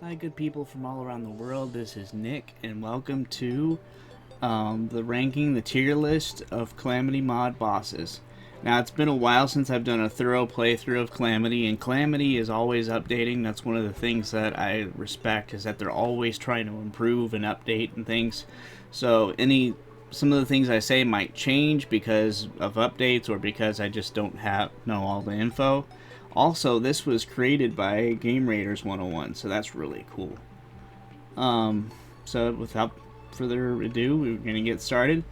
Hi, good people from all around the world. This is Nick, and welcome to the tier list of Calamity mod bosses. Now, it's been a while since I've done a thorough playthrough of Calamity, and Calamity is always updating. That's one of the things that I respect, is that they're always trying to improve and update and things. So some of the things I say might change because of updates or because I just don't know all the info. Also, this was created by Game Raiders 101, so that's really cool. So without further ado, we're going to get started.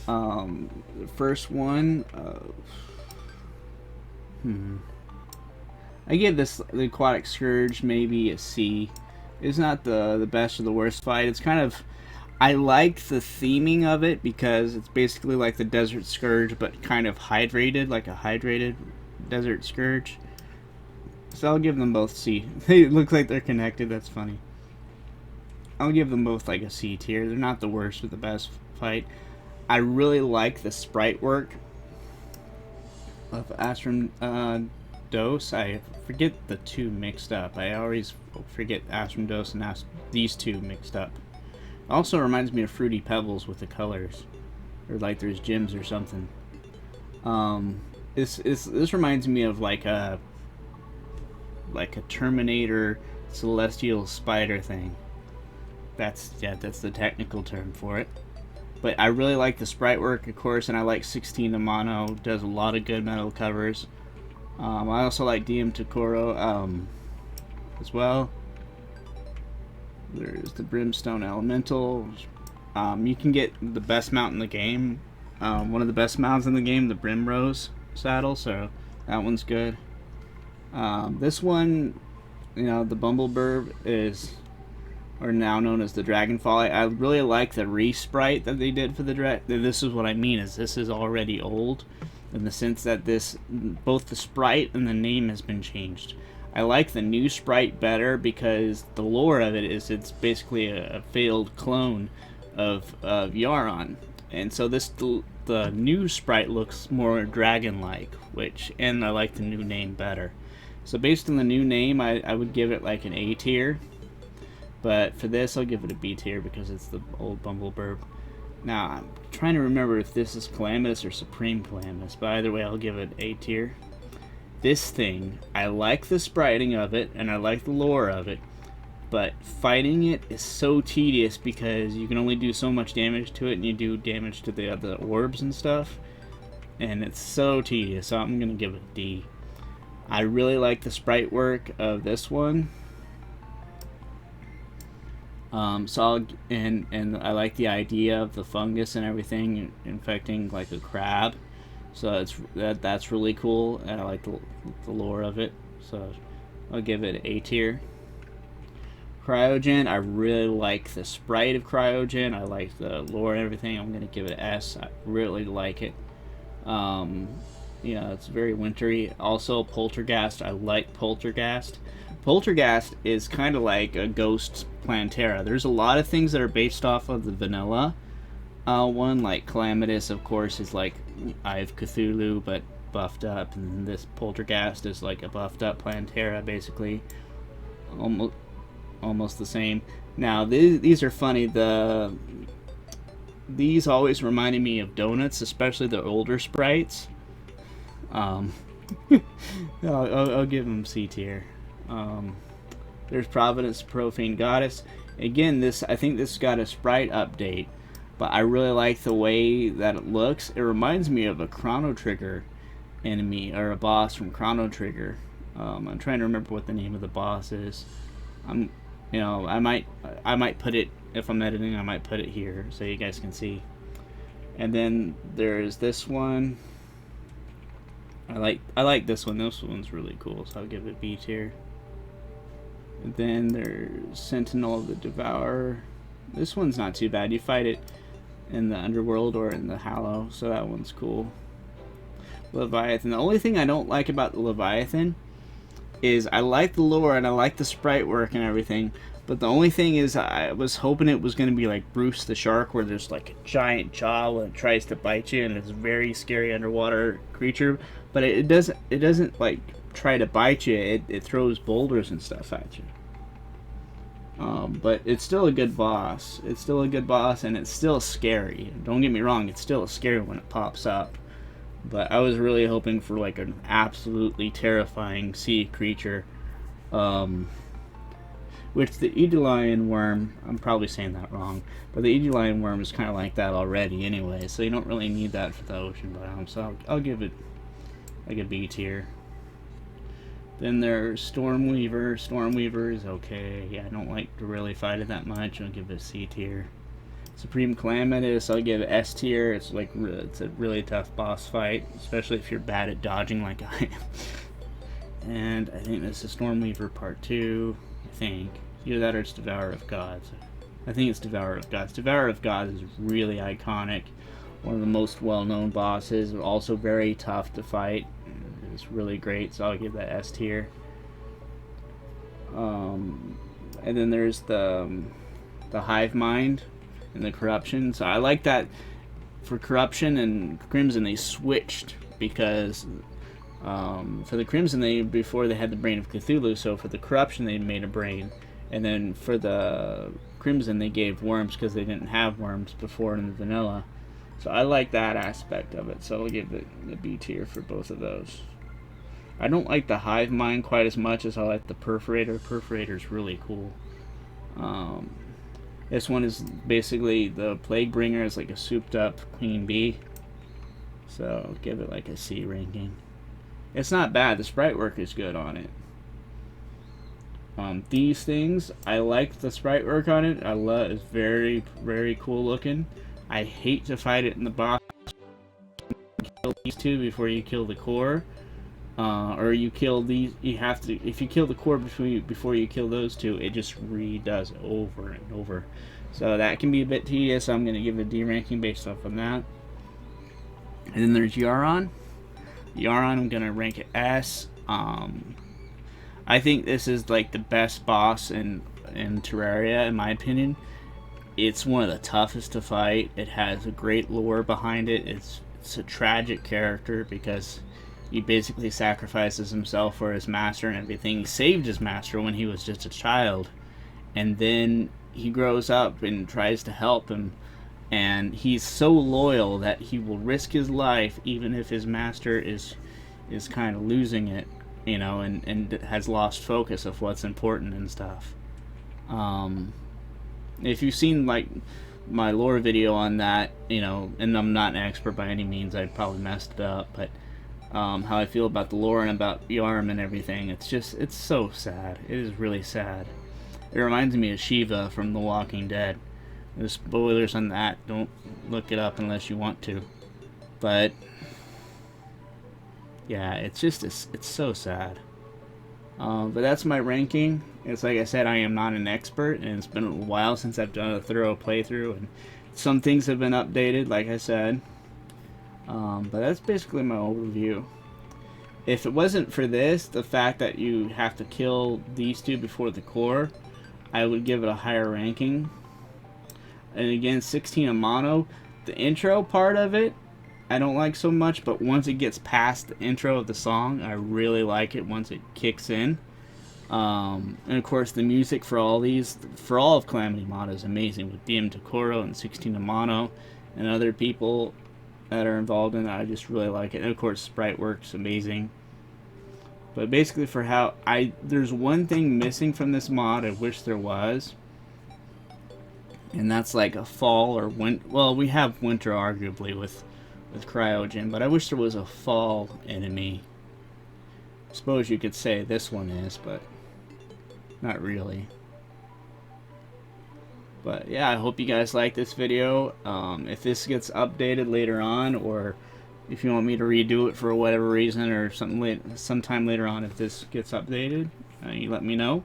The first one, I give the Aquatic Scourge maybe a C. It's not the best or the worst fight. It's kind of, I like the theming of it because it's basically like the Desert Scourge, but kind of hydrated, like a hydrated Desert Scourge. So I'll give them both C. They look like they're connected, that's funny. I'll give them both like a C tier. They're not the worst or the best fight. I really like the sprite work of Astrum Dose. I forget the two mixed up. I always forget Astrum Dose and these two mixed up. Also reminds me of Fruity Pebbles with the colors. Or like there's gems or something. This reminds me of like a Terminator celestial spider thing. That's the technical term for it. But I really like the sprite work, of course, and I like 16 Amano. Does a lot of good metal covers. I also like DM Takoro as well. There's the Brimstone Elemental. You can get the best mount in the game. One of the best mounts in the game, the Brimrose saddle, so that one's good. This one, the Bumbleburp are now known as the Dragonfall. I really like the re-sprite that they did for the This is what I mean, is this is already old in the sense that both the sprite and the name has been changed. I like the new sprite better because the lore of it is it's basically a failed clone of Yharon. And so the new sprite looks more dragon-like, and I like the new name better. So based on the new name, I would give it like an A tier. But for this, I'll give it a B tier because it's the old Bumbleburp. Now, I'm trying to remember if this is Calamitas or Supreme Calamitas, but either way, I'll give it A tier. This thing, I like the spriting of it, and I like the lore of it, but fighting it is so tedious because you can only do so much damage to it, and you do damage to the other orbs and stuff, and it's so tedious, so I'm going to give it a D. I really like the sprite work of this one. And I like the idea of the fungus and everything infecting like a crab. So that's really cool, and I like the lore of it. So I'll give it A tier. Cryogen, I really like the sprite of Cryogen. I like the lore and everything. I'm gonna give it S. I really like it. It's very wintry. Also, Polterghast. I like Polterghast. Polterghast is kind of like a ghost Plantera. There's a lot of things that are based off of the vanilla one, like Calamitas, of course, is like I've Cthulhu, but buffed up, and this Polterghast is like a buffed up Plantera, basically. Almost the same. Now, these are funny. These always reminded me of donuts, especially the older sprites. I'll give them C tier. There's Providence, Profaned Goddess. Again, I think this got a sprite update, but I really like the way that it looks. It reminds me of a Chrono Trigger enemy, or a boss from Chrono Trigger. I'm trying to remember what the name of the boss is. I might put it, if I'm editing, I might put it here so you guys can see. And then there's this one. I like this one. This one's really cool, so I'll give it B tier. And then there's Sentinel of the Devourer. This one's not too bad. You fight it in the Underworld or in the Hallow, so that one's cool. Leviathan. The only thing I don't like about the Leviathan is I like the lore and I like the sprite work and everything, but the only thing is I was hoping it was going to be like Bruce the Shark, where there's like a giant jaw when it tries to bite you, and it's a very scary underwater creature, but it doesn't like try to bite you. It throws boulders and stuff at you. But it's still a good boss. It's still a good boss, and it's still scary. Don't get me wrong, it's still scary when it pops up. But I was really hoping for like an absolutely terrifying sea creature. Which the Edelion worm, I'm probably saying that wrong, but the Edelion worm is kind of like that already anyway, so you don't really need that for the ocean biome, so I'll give it like a B tier. Then there's Stormweaver. Stormweaver is okay. I don't like to really fight it that much. I'll give it a C tier. Supreme Calamitas, I'll give it S tier. It's like it's a really tough boss fight, especially if you're bad at dodging like I am. And I think this is Stormweaver Part 2. I think either that or it's Devourer of Gods. I think it's Devourer of Gods. Devourer of Gods is really iconic. One of the most well-known bosses. Also very tough to fight. It's really great, so I'll give that S tier. And then there's the Hive Mind and the Corruption. So I like that for Corruption and Crimson they switched, because for the Crimson before they had the Brain of Cthulhu, so for the Corruption they made a brain, and then for the Crimson they gave worms because they didn't have worms before in the vanilla. So I like that aspect of it, so I'll give it a B tier for both of those. I don't like the Hive Mind quite as much as I like the Perforator. Perforator's really cool. This one is basically the Plaguebringer is like a souped up queen bee. So I'll give it like a C ranking. It's not bad. The sprite work is good on it. These things, I like the sprite work on it. I love it's very, very cool looking. I hate to fight it in the box. Kill these two before you kill the core. Or you kill these, you have to, if you kill the core before you kill those two, it just redoes it over and over. So that can be a bit tedious, so I'm going to give it a D ranking based off of that. And then there's Yharon. Yharon, I'm going to rank it S. I think this is like the best boss in Terraria, in my opinion. It's one of the toughest to fight. It has a great lore behind it. It's a tragic character because he basically sacrifices himself for his master and everything. He saved his master when he was just a child, and then he grows up and tries to help him, and he's so loyal that he will risk his life even if his master is kind of losing it, you know, and has lost focus of what's important and stuff. If you've seen like my lore video on that, you know, and I'm not an expert by any means, I probably messed it up, but how I feel about the lore and about Yharon and everything, it's so sad. It is really sad. It reminds me of Shiva from The Walking Dead. There's spoilers on that. Don't look it up unless you want to. But yeah, it's so sad. But that's my ranking. It's like I said, I am not an expert, and it's been a while since I've done a thorough playthrough, and some things have been updated, like I said. But that's basically my overview. If it wasn't for this, the fact that you have to kill these two before the core, I would give it a higher ranking. And again, 16 in mono. The intro part of it, I don't like so much, but once it gets past the intro of the song, I really like it once it kicks in. And of course, the music for all of Calamity Mono is amazing, with DM Tokoro and 16 in mono and other people that are involved in it. I just really like it. And of course, sprite work's amazing. But basically, there's one thing missing from this mod I wish there was, and that's like a fall or winter. Well, we have winter arguably with Cryogen, but I wish there was a fall enemy. I suppose you could say this one is, but not really. But yeah, I hope you guys like this video. If this gets updated later on, or if you want me to redo it for whatever reason, or sometime later on, if this gets updated, you let me know.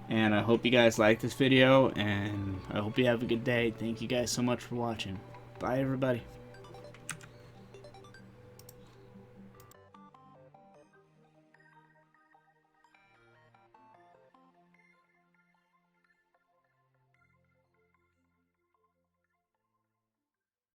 And I hope you guys like this video, and I hope you have a good day. Thank you guys so much for watching. Bye, everybody.